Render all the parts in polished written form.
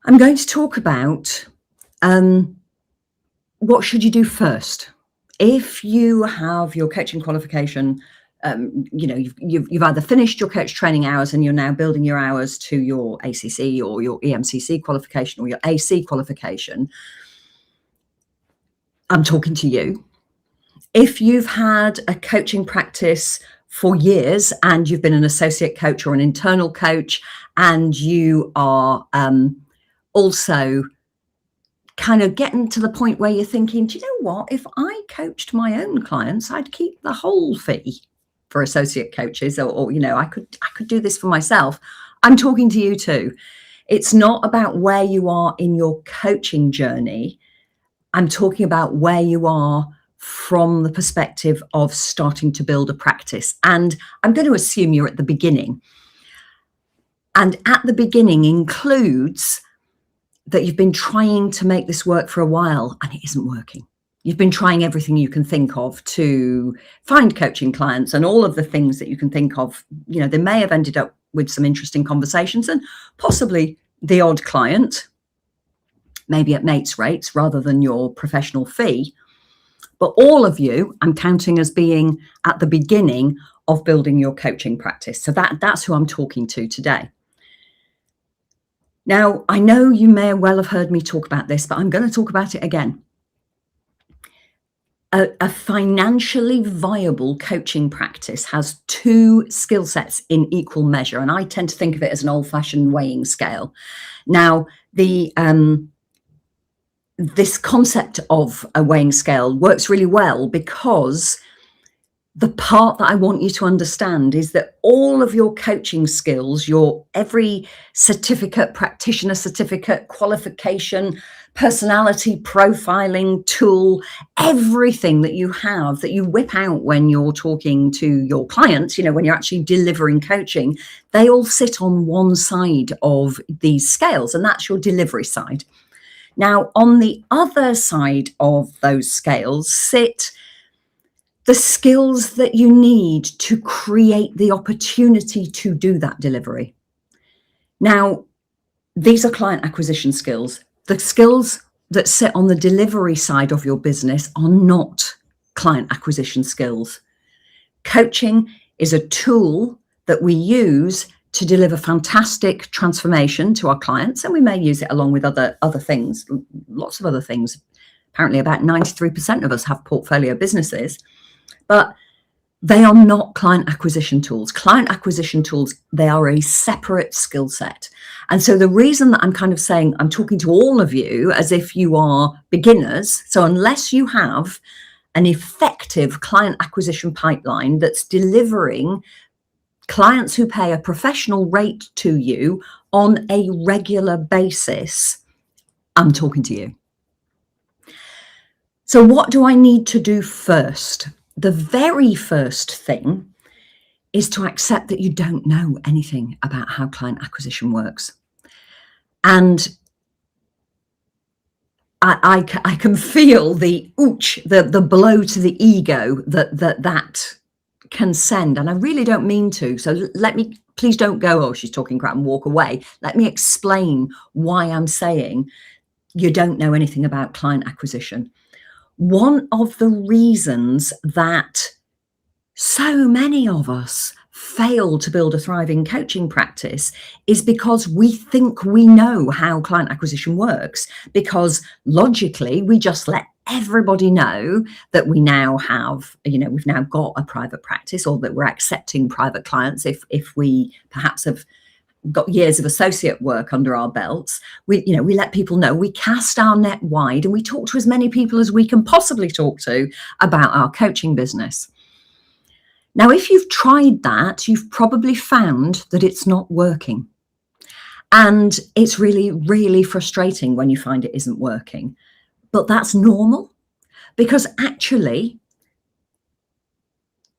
I'm going to talk about what should you do first. If you have your coaching qualification, you've either finished your coach training hours and you're now building your hours to your ACC or your EMCC qualification or your AC qualification, I'm talking to you. If you've had a coaching practice for years and you've been an associate coach or an internal coach, and you are also kind of getting to the point where you're thinking, do you know what? If I coached my own clients, I'd keep the whole fee for associate coaches, or I could do this for myself. I'm talking to you too. It's not about where you are in your coaching journey. I'm talking about where you are from the perspective of starting to build a practice. And I'm going to assume you're at the beginning. And at the beginning includes that you've been trying to make this work for a while and it isn't working. You've been trying everything you can think of to find coaching clients and all of the things that you can think of. They may have ended up with some interesting conversations and possibly the odd client, maybe at mates rates rather than your professional fee. But all of you, I'm counting as being at the beginning of building your coaching practice. So that's who I'm talking to today. Now, I know you may well have heard me talk about this, but I'm going to talk about it again. A financially viable coaching practice has two skill sets in equal measure, and I tend to think of it as an old-fashioned weighing scale. Now, this concept of a weighing scale works really well because the part that I want you to understand is that all of your coaching skills, every certificate, practitioner certificate, qualification, personality profiling tool, everything that you have that you whip out when you're talking to your clients, when you're actually delivering coaching, they all sit on one side of these scales, and that's your delivery side. Now, on the other side of those scales sit the skills that you need to create the opportunity to do that delivery. Now, these are client acquisition skills. The skills that sit on the delivery side of your business are not client acquisition skills. Coaching is a tool that we use to deliver fantastic transformation to our clients, and we may use it along with other things, lots of other things. Apparently about 93% of us have portfolio businesses, but they are not client acquisition tools. Client acquisition tools, they are a separate skill set. And so the reason that I'm kind of saying I'm talking to all of you as if you are beginners, so unless you have an effective client acquisition pipeline that's delivering clients who pay a professional rate to you on a regular basis, I'm talking to you. So what do I need to do first? The very first thing is to accept that you don't know anything about how client acquisition works. And I can feel the blow to the ego that can send, and I really don't mean to. So please don't go, oh, she's talking crap, and walk away. Let me explain why I'm saying you don't know anything about client acquisition. One of the reasons that so many of us fail to build a thriving coaching practice is because we think we know how client acquisition works, because logically we just let everybody know that we now have, we've now got a private practice, or that we're accepting private clients if we perhaps have got years of associate work under our belts. We let people know, we cast our net wide, and we talk to as many people as we can possibly talk to about our coaching business. Now, if you've tried that, you've probably found that it's not working. And it's really, really frustrating when you find it isn't working. But that's normal, because actually,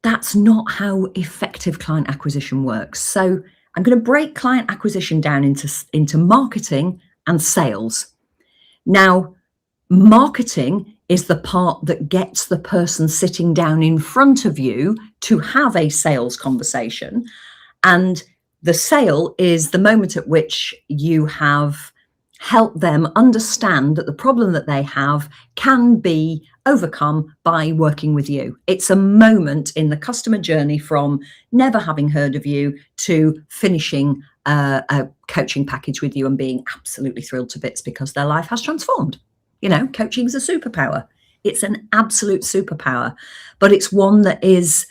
that's not how effective client acquisition works. So I'm going to break client acquisition down into marketing and sales. Now, marketing is the part that gets the person sitting down in front of you to have a sales conversation. And the sale is the moment at which you have help them understand that the problem that they have can be overcome by working with you. It's a moment in the customer journey from never having heard of you to finishing a coaching package with you and being absolutely thrilled to bits because their life has transformed. You know, coaching is a superpower. It's an absolute superpower, but it's one that is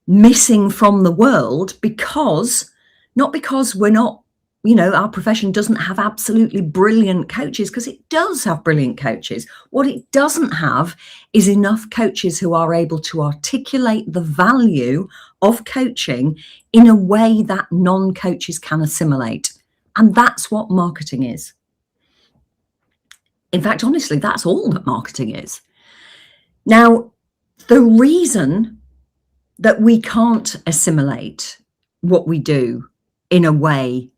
missing from the world because, not because we're not, you know, our profession doesn't have absolutely brilliant coaches, because it does have brilliant coaches. What it doesn't have is enough coaches who are able to articulate the value of coaching in a way that non-coaches can assimilate. And that's what marketing is. In fact, honestly, that's all that marketing is. Now, the reason that we can't assimilate what we do in a way,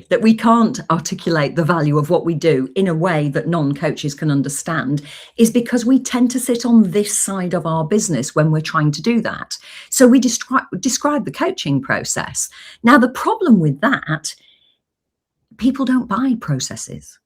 that we can't articulate the value of what we do in a way that non-coaches can understand, is because we tend to sit on this side of our business when we're trying to do that. So we describe the coaching process. Now, the problem with that, people don't buy processes.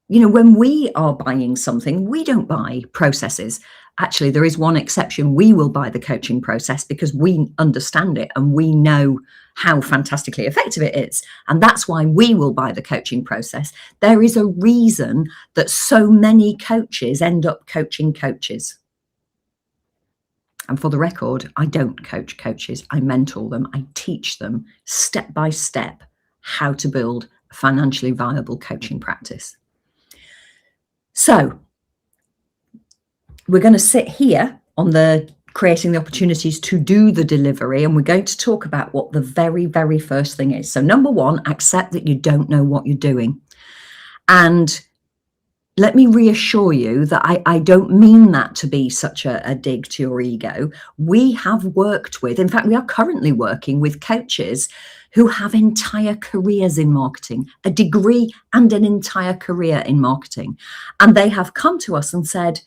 You know, when we are buying something, we don't buy processes. Actually, there is one exception. We will buy the coaching process because we understand it and we know how fantastically effective it is. And that's why we will buy the coaching process. There is a reason that so many coaches end up coaching coaches. And for the record, I don't coach coaches. I mentor them. I teach them step by step how to build a financially viable coaching practice. So we're going to sit here on the creating the opportunities to do the delivery, and we're going to talk about what the very, very first thing is. So number one, accept that you don't know what you're doing. And let me reassure you that I don't mean that to be such a dig to your ego. We have worked with, in fact, we are currently working with coaches who have entire careers in marketing, a degree and an entire career in marketing. And they have come to us and said,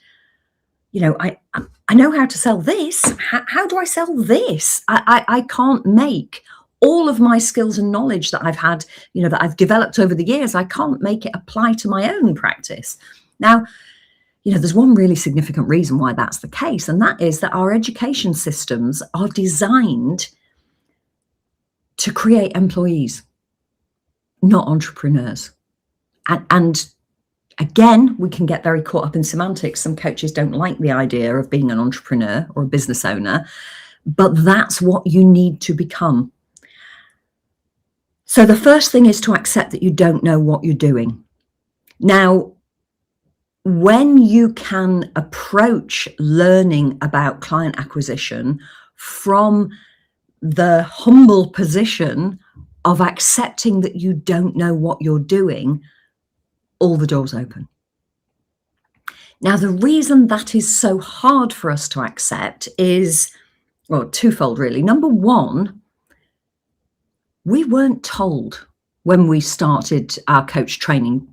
you know, I know how to sell this. How do I sell this? I can't make all of my skills and knowledge that I've had, you know, that I've developed over the years. I can't make it apply to my own practice. Now, you know, there's one really significant reason why that's the case, and that is that our education systems are designed to create employees, not entrepreneurs. And again, we can get very caught up in semantics. Some coaches don't like the idea of being an entrepreneur or a business owner, but that's what you need to become. So the first thing is to accept that you don't know what you're doing. Now, when you can approach learning about client acquisition from the humble position of accepting that you don't know what you're doing, all the doors open. Now, the reason that is so hard for us to accept is, well, twofold really. Number one, we weren't told when we started our coach training,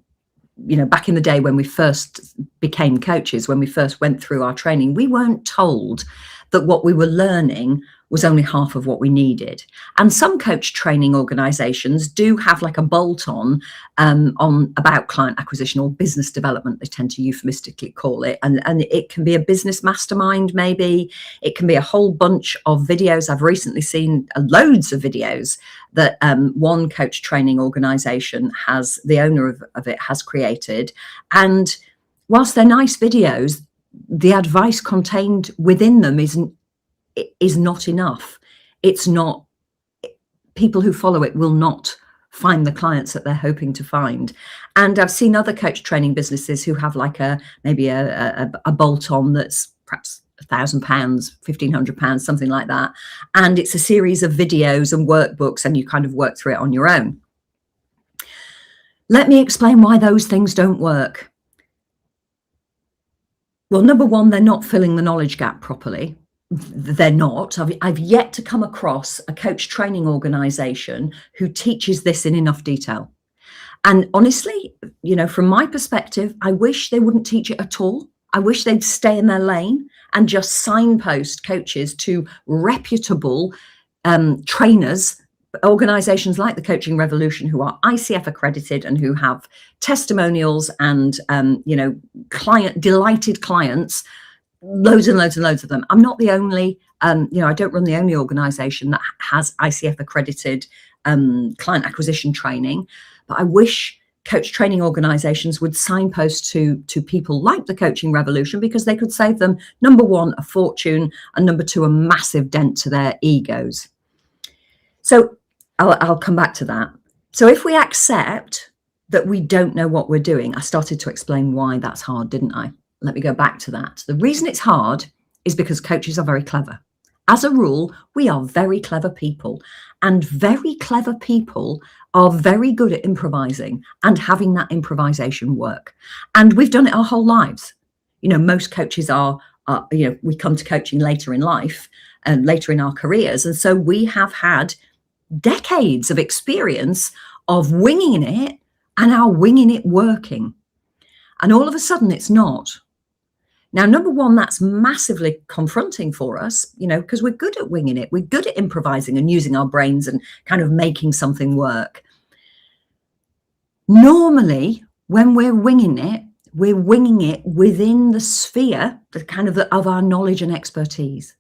you know, back in the day when we first became coaches, when we first went through our training, we weren't told that what we were learning was only half of what we needed. And some coach training organizations do have like a bolt-on on about client acquisition or business development, they tend to euphemistically call it. And it can be a business mastermind, maybe. It can be a whole bunch of videos. I've recently seen loads of videos that one coach training organization has, the owner of it has created. And whilst they're nice videos, the advice contained within them is not enough. It's not, people who follow it will not find the clients that they're hoping to find. And I've seen other coach training businesses who have like maybe a bolt-on that's perhaps £1,000, £1,500, something like that. And it's a series of videos and workbooks, and you kind of work through it on your own. Let me explain why those things don't work. Well, number one, they're not filling the knowledge gap properly. They're not. I've yet to come across a coach training organization who teaches this in enough detail. And honestly, you know, from my perspective, I wish they wouldn't teach it at all. I wish they'd stay in their lane and just signpost coaches to reputable trainers organizations like the Coaching Revolution, who are ICF accredited and who have testimonials and, delighted clients, loads and loads and loads of them. I'm not the only, I don't run the only organization that has ICF accredited client acquisition training, but I wish coach training organizations would signpost to people like the Coaching Revolution, because they could save them, number one, a fortune, and number two, a massive dent to their egos. So I'll come back to that. So if we accept that we don't know what we're doing, I started to explain why that's hard, didn't I? Let me go back to that. The reason it's hard is because coaches are very clever. As a rule, we are very clever people, and very clever people are very good at improvising and having that improvisation work. And we've done it our whole lives. Most coaches are we come to coaching later in life and later in our careers. And so we have had decades of experience of winging it, and our winging it working. And all of a sudden it's not. Now, number one, that's massively confronting for us, because we're good at winging it. We're good at improvising and using our brains and kind of making something work. Normally, when we're winging it within the sphere, of our knowledge and expertise.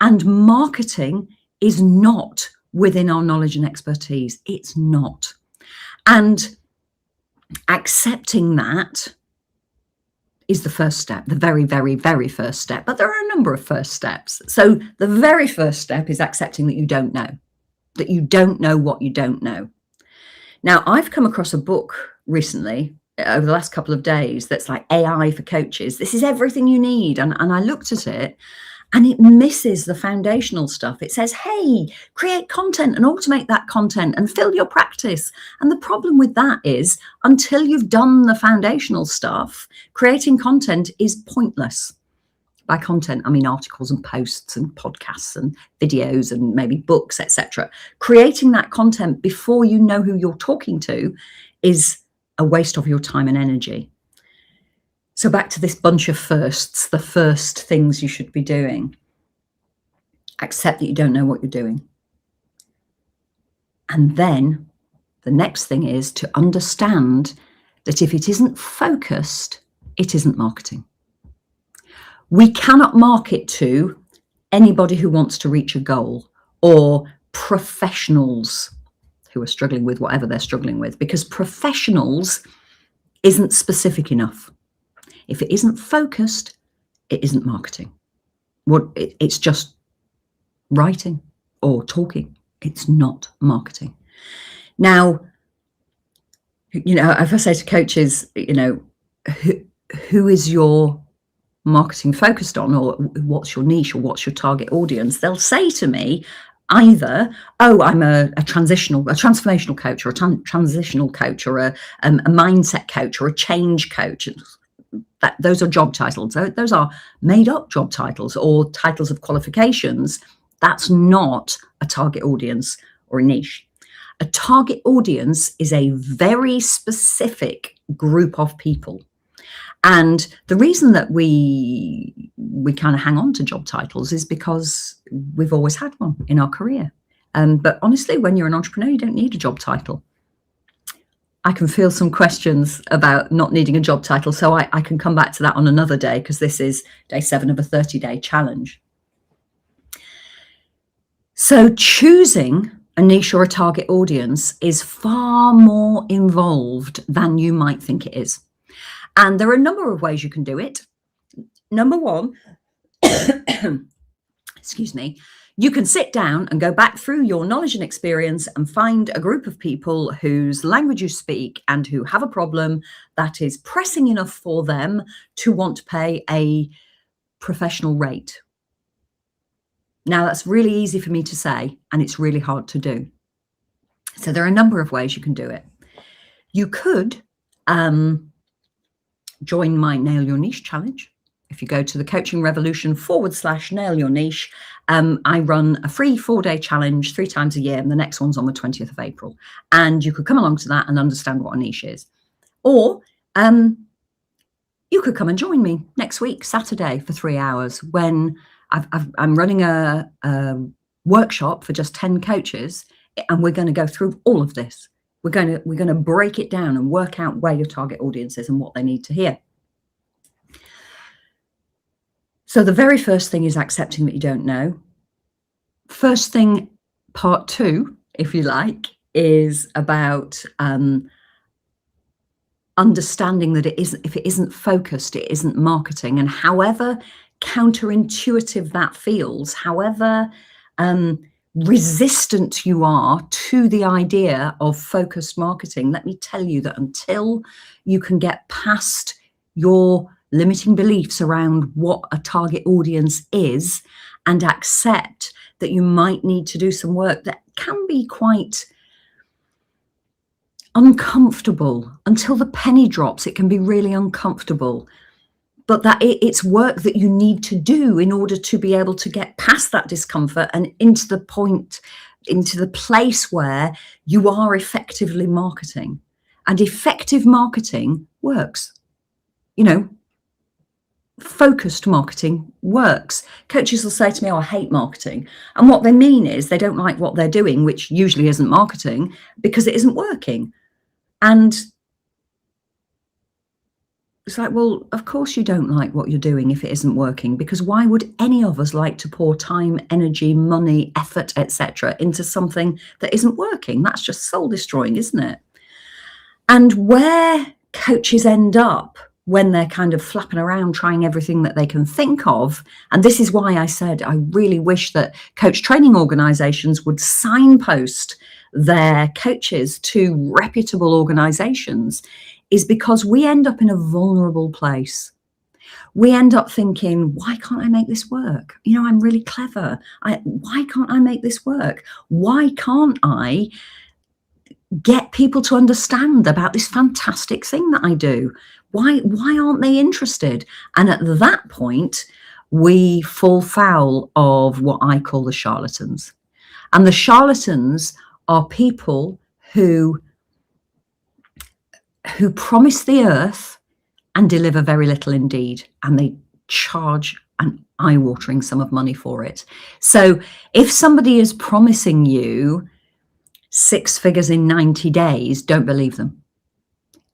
And marketing is not within our knowledge and expertise. It's not. And accepting that is the first step, the very, very, very first step. But there are a number of first steps. So the very first step is accepting that you don't know what you don't know. Now, I've come across a book recently, over the last couple of days, that's like AI for coaches. This is everything you need. And I looked at it, and it misses the foundational stuff. It says, hey, create content and automate that content and fill your practice. And the problem with that is, until you've done the foundational stuff, creating content is pointless. By content, I mean articles and posts and podcasts and videos and maybe books, etc. Creating that content before you know who you're talking to is a waste of your time and energy. So back to this bunch of firsts, the first things you should be doing. Accept that you don't know what you're doing. And then the next thing is to understand that if it isn't focused, it isn't marketing. We cannot market to anybody who wants to reach a goal, or professionals who are struggling with whatever they're struggling with, because professionals isn't specific enough. If it isn't focused, it isn't marketing. It's just writing or talking. It's not marketing. Now, if I say to coaches, who is your marketing focused on, or what's your niche, or what's your target audience, they'll say to me either, oh, I'm a transformational coach, or a transitional coach, or a mindset coach, or a change coach. Those are job titles. Those are made up job titles or titles of qualifications. That's not a target audience or a niche. A target audience is a very specific group of people. And the reason that we kind of hang on to job titles is because we've always had one in our career. But honestly, when you're an entrepreneur, you don't need a job title. I can feel some questions about not needing a job title, so I can come back to that on another day, because this is day 7 of a 30-day challenge. So choosing a niche or a target audience is far more involved than you might think it is. And there are a number of ways you can do it. Number one, excuse me, you can sit down and go back through your knowledge and experience and find a group of people whose language you speak and who have a problem that is pressing enough for them to want to pay a professional rate. Now, that's really easy for me to say, and it's really hard to do. So there are a number of ways you can do it. You could join my Nail Your Niche challenge. If you go to the Coaching Revolution /Nail Your Niche, I run a free 4-day challenge 3 times a year, and the next one's on the 20th of April. And you could come along to that and understand what a niche is. Or you could come and join me next week, Saturday, for 3 hours, when I'm running a workshop for just 10 coaches and we're going to go through all of this. We're going to break it down and work out where your target audience is and what they need to hear. So the very first thing is accepting that you don't know. First thing, part 2, if you like, is about understanding that if it isn't focused, it isn't marketing. And however counterintuitive that feels, however resistant you are to the idea of focused marketing, let me tell you that until you can get past your limiting beliefs around what a target audience is and accept that you might need to do some work that can be quite uncomfortable. Until the penny drops, it can be really uncomfortable, but that it's work that you need to do in order to be able to get past that discomfort and into the place where you are effectively marketing. And effective marketing works. Focused marketing works. Coaches will say to me, "Oh, I hate marketing." And what they mean is they don't like what they're doing, which usually isn't marketing, because it isn't working. And it's like, well, of course you don't like what you're doing if it isn't working, because why would any of us like to pour time, energy, money, effort, etc. into something that isn't working? That's just soul destroying, isn't it? And where coaches end up when they're kind of flapping around trying everything that they can think of, and this is why I said I really wish that coach training organizations would signpost their coaches to reputable organizations, is because we end up in a vulnerable place. We end up thinking, why can't I make this work? I'm really clever. Why can't I make this work? Why can't I get people to understand about this fantastic thing that I do? Why aren't they interested? And at that point, we fall foul of what I call the charlatans. And the charlatans are people who promise the earth and deliver very little indeed, and they charge an eye-watering sum of money for it. So if somebody is promising you 6 figures in 90 days, don't believe them.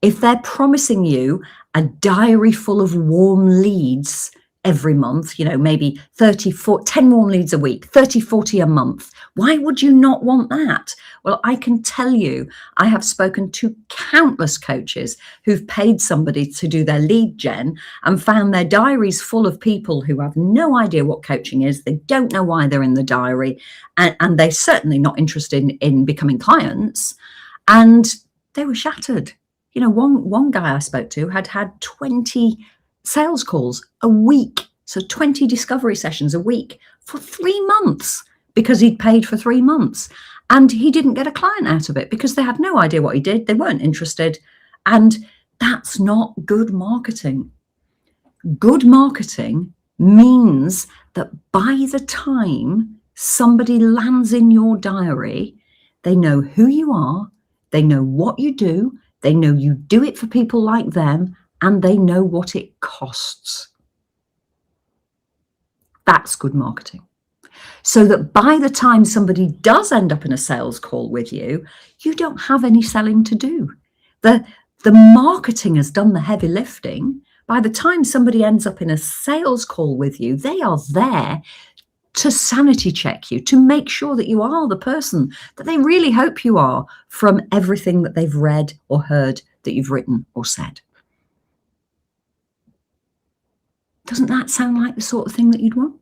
If they're promising you a diary full of warm leads every month, maybe 10 warm leads a week, 30, 40 a month, why would you not want that? Well, I can tell you, I have spoken to countless coaches who've paid somebody to do their lead gen and found their diaries full of people who have no idea what coaching is. They don't know why they're in the diary, and they're certainly not interested in becoming clients. And they were shattered. One guy I spoke to had 20 sales calls a week. So 20 discovery sessions a week for 3 months, because he'd paid for 3 months. And he didn't get a client out of it because they had no idea what he did. They weren't interested. And that's not good marketing. Good marketing means that by the time somebody lands in your diary, they know who you are, they know what you do, they know you do it for people like them, and they know what it costs. That's good marketing. So that by the time somebody does end up in a sales call with you, you don't have any selling to do. The marketing has done the heavy lifting. By the time somebody ends up in a sales call with you, they are there to sanity check you, to make sure that you are the person that they really hope you are from everything that they've read or heard that you've written or said. Doesn't that sound like the sort of thing that you'd want?